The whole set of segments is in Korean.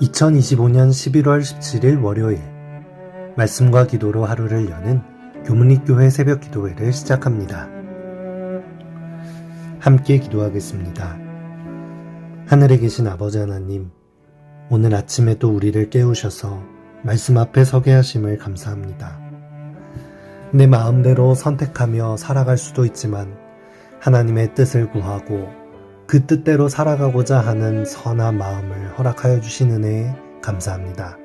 2025년 11월 17일 월요일 말씀과 기도로 하루를 여는 교문리교회 새벽 기도회를 시작합니다. 함께 기도하겠습니다. 하늘에 계신 아버지 하나님, 오늘 아침에도 우리를 깨우셔서 말씀 앞에 서게 하심을 감사합니다. 내 마음대로 선택하며 살아갈 수도 있지만 하나님의 뜻을 구하고 그 뜻대로 살아가고자 하는 선한 마음을 허락하여 주신 은혜에 감사합니다.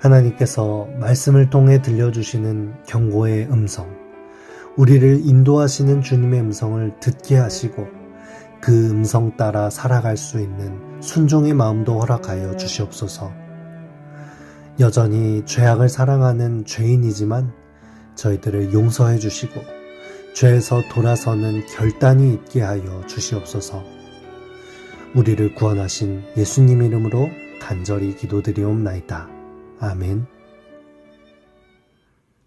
하나님께서 말씀을 통해 들려주시는 경고의 음성, 우리를 인도하시는 주님의 음성을 듣게 하시고 그 음성 따라 살아갈 수 있는 순종의 마음도 허락하여 주시옵소서. 여전히 죄악을 사랑하는 죄인이지만 저희들을 용서해 주시고 죄에서 돌아서는 결단이 있게 하여 주시옵소서. 우리를 구원하신 예수님 이름으로 간절히 기도드리옵나이다. 아멘.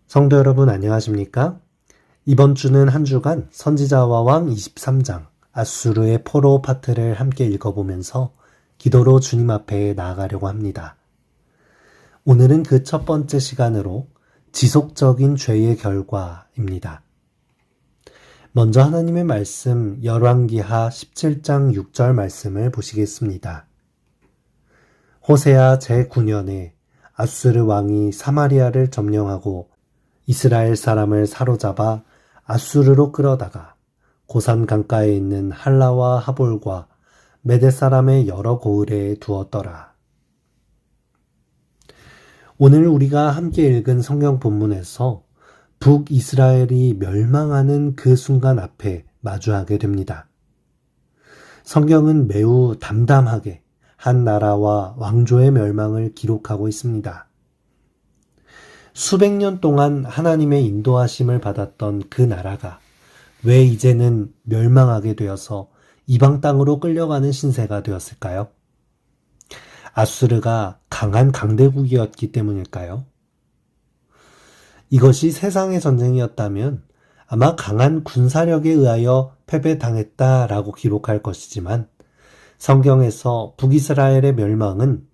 성도 여러분 안녕하십니까? 이번 주는 한 주간 선지자와 왕 23장 아수르의 포로 파트를 함께 읽어보면서 기도로 주님 앞에 나아가려고 합니다. 오늘은 그 첫 번째 시간으로 지속적인 죄의 결과입니다. 먼저 하나님의 말씀 열왕기하 17장 6절 말씀을 보시겠습니다. 호세아 제9년에 아수르 왕이 사마리아를 점령하고 이스라엘 사람을 사로잡아 아수르로 끌어다가 고산 강가에 있는 할라와 하볼과 메대 사람의 여러 고을에 두었더라. 오늘 우리가 함께 읽은 성경 본문에서 북이스라엘이 멸망하는 그 순간 앞에 마주하게 됩니다. 성경은 매우 담담하게 한 나라와 왕조의 멸망을 기록하고 있습니다. 수백 년 동안 하나님의 인도하심을 받았던 그 나라가 왜 이제는 멸망하게 되어서 이방 땅으로 끌려가는 신세가 되었을까요? 아수르가 강한 강대국이었기 때문일까요? 이것이 세상의 전쟁이었다면 아마 강한 군사력에 의하여 패배당했다라고 기록할 것이지만 성경에서 북이스라엘의 멸망은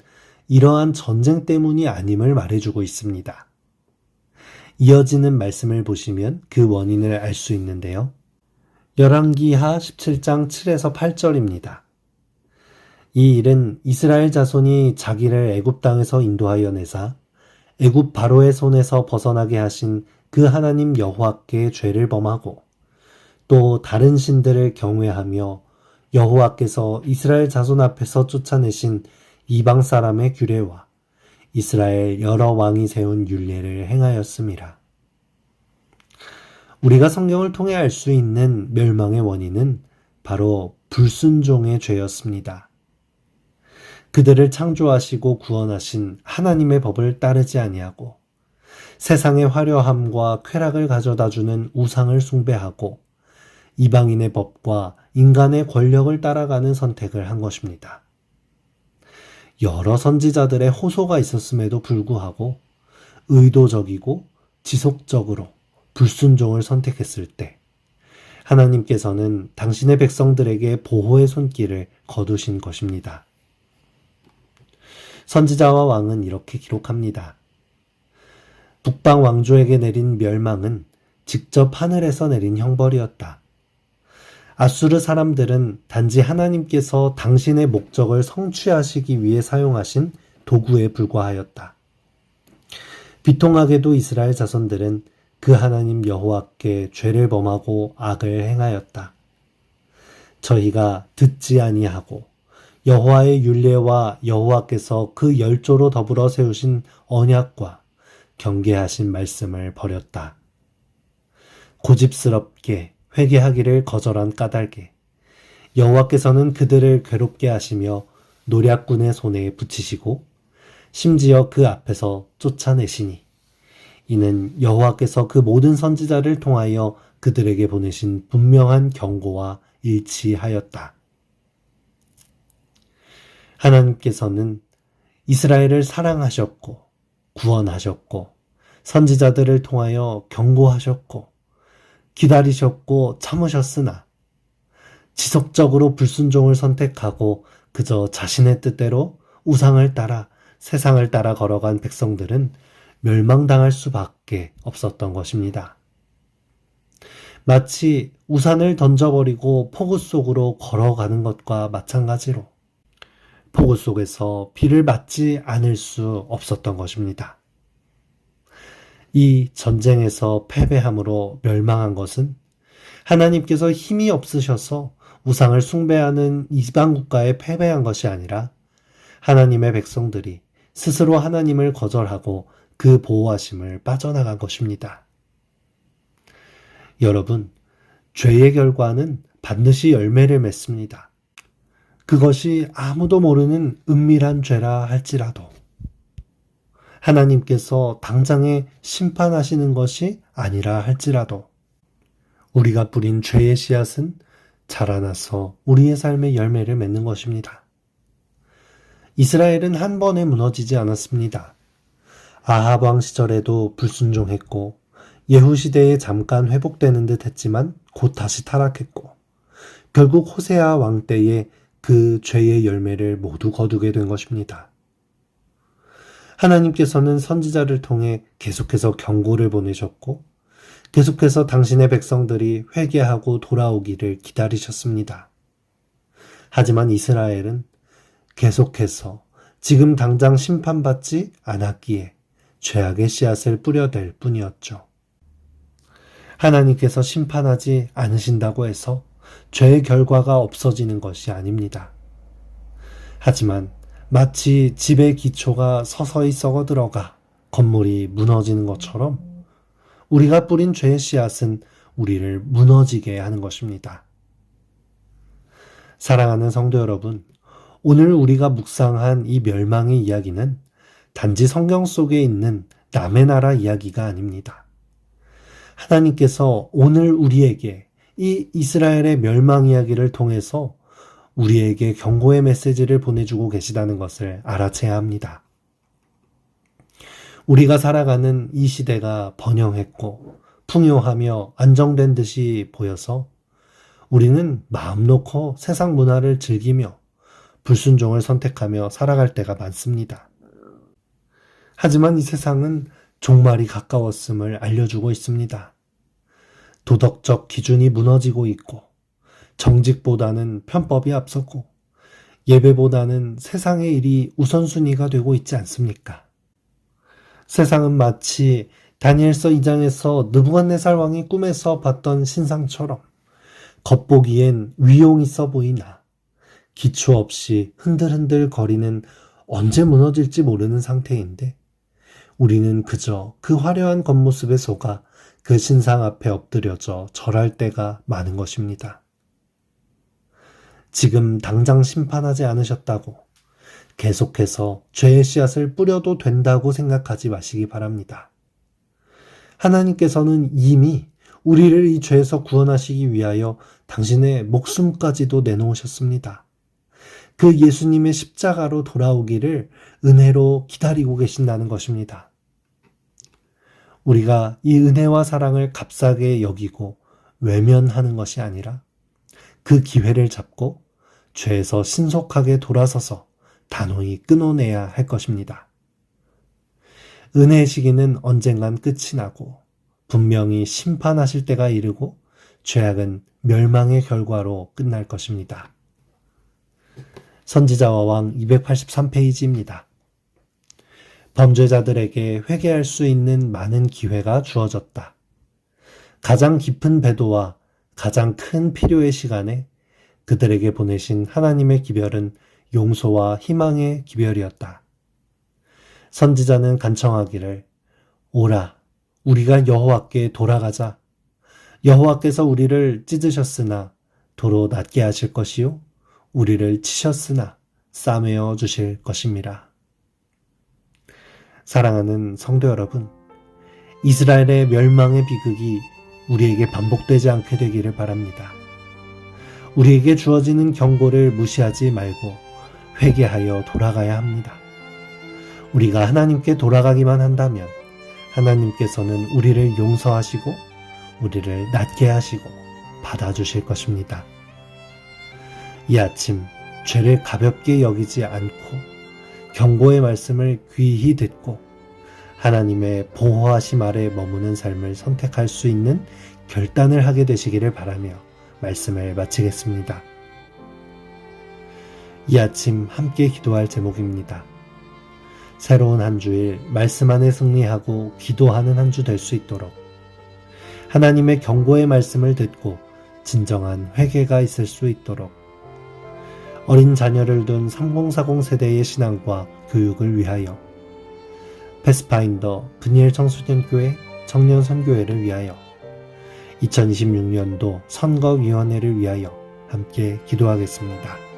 이러한 전쟁 때문이 아님을 말해주고 있습니다. 이어지는 말씀을 보시면 그 원인을 알 수 있는데요. 열왕기하 17장 7에서 8절입니다. 이 일은 이스라엘 자손이 자기를 애굽 땅에서 인도하여 내사 애굽 바로의 손에서 벗어나게 하신 그 하나님 여호와께 죄를 범하고 또 다른 신들을 경외하며 여호와께서 이스라엘 자손 앞에서 쫓아내신 이방 사람의 규례와 이스라엘 여러 왕이 세운 율례를 행하였음이라. 우리가 성경을 통해 알 수 있는 멸망의 원인은 바로 불순종의 죄였습니다. 그들을 창조하시고 구원하신 하나님의 법을 따르지 아니하고 세상의 화려함과 쾌락을 가져다주는 우상을 숭배하고 이방인의 법과 인간의 권력을 따라가는 선택을 한 것입니다. 여러 선지자들의 호소가 있었음에도 불구하고 의도적이고 지속적으로 불순종을 선택했을 때 하나님께서는 당신의 백성들에게 보호의 손길을 거두신 것입니다. 선지자와 왕은 이렇게 기록합니다. 북방 왕조에게 내린 멸망은 직접 하늘에서 내린 형벌이었다. 아수르 사람들은 단지 하나님께서 당신의 목적을 성취하시기 위해 사용하신 도구에 불과하였다. 비통하게도 이스라엘 자손들은 그 하나님 여호와께 죄를 범하고 악을 행하였다. 저희가 듣지 아니하고 여호와의 율례와 여호와께서 그 열조로 더불어 세우신 언약과 경계하신 말씀을 버렸다. 고집스럽게 회개하기를 거절한 까닭에 여호와께서는 그들을 괴롭게 하시며 노략군의 손에 붙이시고 심지어 그 앞에서 쫓아내시니 이는 여호와께서 그 모든 선지자를 통하여 그들에게 보내신 분명한 경고와 일치하였다. 하나님께서는 이스라엘을 사랑하셨고 구원하셨고 선지자들을 통하여 경고하셨고 기다리셨고 참으셨으나 지속적으로 불순종을 선택하고 그저 자신의 뜻대로 우상을 따라 세상을 따라 걸어간 백성들은 멸망당할 수밖에 없었던 것입니다. 마치 우산을 던져버리고 폭우 속으로 걸어가는 것과 마찬가지로 폭우 속에서 비를 맞지 않을 수 없었던 것입니다. 이 전쟁에서 패배함으로 멸망한 것은 하나님께서 힘이 없으셔서 우상을 숭배하는 이방 국가에 패배한 것이 아니라 하나님의 백성들이 스스로 하나님을 거절하고 그 보호하심을 빠져나간 것입니다. 여러분, 죄의 결과는 반드시 열매를 맺습니다. 그것이 아무도 모르는 은밀한 죄라 할지라도 하나님께서 당장에 심판하시는 것이 아니라 할지라도 우리가 뿌린 죄의 씨앗은 자라나서 우리의 삶의 열매를 맺는 것입니다. 이스라엘은 한 번에 무너지지 않았습니다. 아합 왕 시절에도 불순종했고 예후 시대에 잠깐 회복되는 듯 했지만 곧 다시 타락했고 결국 호세아 왕 때에 그 죄의 열매를 모두 거두게 된 것입니다. 하나님께서는 선지자를 통해 계속해서 경고를 보내셨고 계속해서 당신의 백성들이 회개하고 돌아오기를 기다리셨습니다. 하지만 이스라엘은 계속해서 지금 당장 심판받지 않았기에 죄악의 씨앗을 뿌려댈 뿐이었죠. 하나님께서 심판하지 않으신다고 해서 죄의 결과가 없어지는 것이 아닙니다. 하지만 마치 집의 기초가 서서히 썩어 들어가 건물이 무너지는 것처럼 우리가 뿌린 죄의 씨앗은 우리를 무너지게 하는 것입니다. 사랑하는 성도 여러분, 오늘 우리가 묵상한 이 멸망의 이야기는 단지 성경 속에 있는 남의 나라 이야기가 아닙니다. 하나님께서 오늘 우리에게 이 이스라엘의 멸망 이야기를 통해서 우리에게 경고의 메시지를 보내주고 계시다는 것을 알아채야 합니다. 우리가 살아가는 이 시대가 번영했고 풍요하며 안정된 듯이 보여서 우리는 마음 놓고 세상 문화를 즐기며 불순종을 선택하며 살아갈 때가 많습니다. 하지만 이 세상은 종말이 가까웠음을 알려주고 있습니다. 도덕적 기준이 무너지고 있고 정직보다는 편법이 앞섰고 예배보다는 세상의 일이 우선순위가 되고 있지 않습니까? 세상은 마치 다니엘서 2장에서 느부갓네살 왕이 꿈에서 봤던 신상처럼 겉보기엔 위용 있어 보이나 기초 없이 흔들흔들 거리는 언제 무너질지 모르는 상태인데 우리는 그저 그 화려한 겉모습에 속아 그 신상 앞에 엎드려져 절할 때가 많은 것입니다. 지금 당장 심판하지 않으셨다고 계속해서 죄의 씨앗을 뿌려도 된다고 생각하지 마시기 바랍니다. 하나님께서는 이미 우리를 이 죄에서 구원하시기 위하여 당신의 목숨까지도 내놓으셨습니다. 그 예수님의 십자가로 돌아오기를 은혜로 기다리고 계신다는 것입니다. 우리가 이 은혜와 사랑을 값싸게 여기고 외면하는 것이 아니라 그 기회를 잡고 죄에서 신속하게 돌아서서 단호히 끊어내야 할 것입니다. 은혜의 시기는 언젠간 끝이 나고 분명히 심판하실 때가 이르고 죄악은 멸망의 결과로 끝날 것입니다. 선지자와 왕 283페이지입니다. 범죄자들에게 회개할 수 있는 많은 기회가 주어졌다. 가장 깊은 배도와 가장 큰 필요의 시간에 그들에게 보내신 하나님의 기별은 용서와 희망의 기별이었다. 선지자는 간청하기를 오라 우리가 여호와께 돌아가자. 여호와께서 우리를 찢으셨으나 도로 낫게 하실 것이요 우리를 치셨으나 싸매어 주실 것입니다. 사랑하는 성도 여러분, 이스라엘의 멸망의 비극이 우리에게 반복되지 않게 되기를 바랍니다. 우리에게 주어지는 경고를 무시하지 말고 회개하여 돌아가야 합니다. 우리가 하나님께 돌아가기만 한다면 하나님께서는 우리를 용서하시고 우리를 낫게 하시고 받아주실 것입니다. 이 아침 죄를 가볍게 여기지 않고 경고의 말씀을 귀히 듣고 하나님의 보호하심 아래 머무는 삶을 선택할 수 있는 결단을 하게 되시기를 바라며 말씀을 마치겠습니다. 이 아침 함께 기도할 제목입니다. 새로운 한 주일 말씀 안에 승리하고 기도하는 한 주 될 수 있도록 하나님의 경고의 말씀을 듣고 진정한 회개가 있을 수 있도록 어린 자녀를 둔 3040 세대의 신앙과 교육을 위하여 패스파인더 분이엘 청소년교회 청년선교회를 위하여 2026년도 선거위원회를 위하여 함께 기도하겠습니다.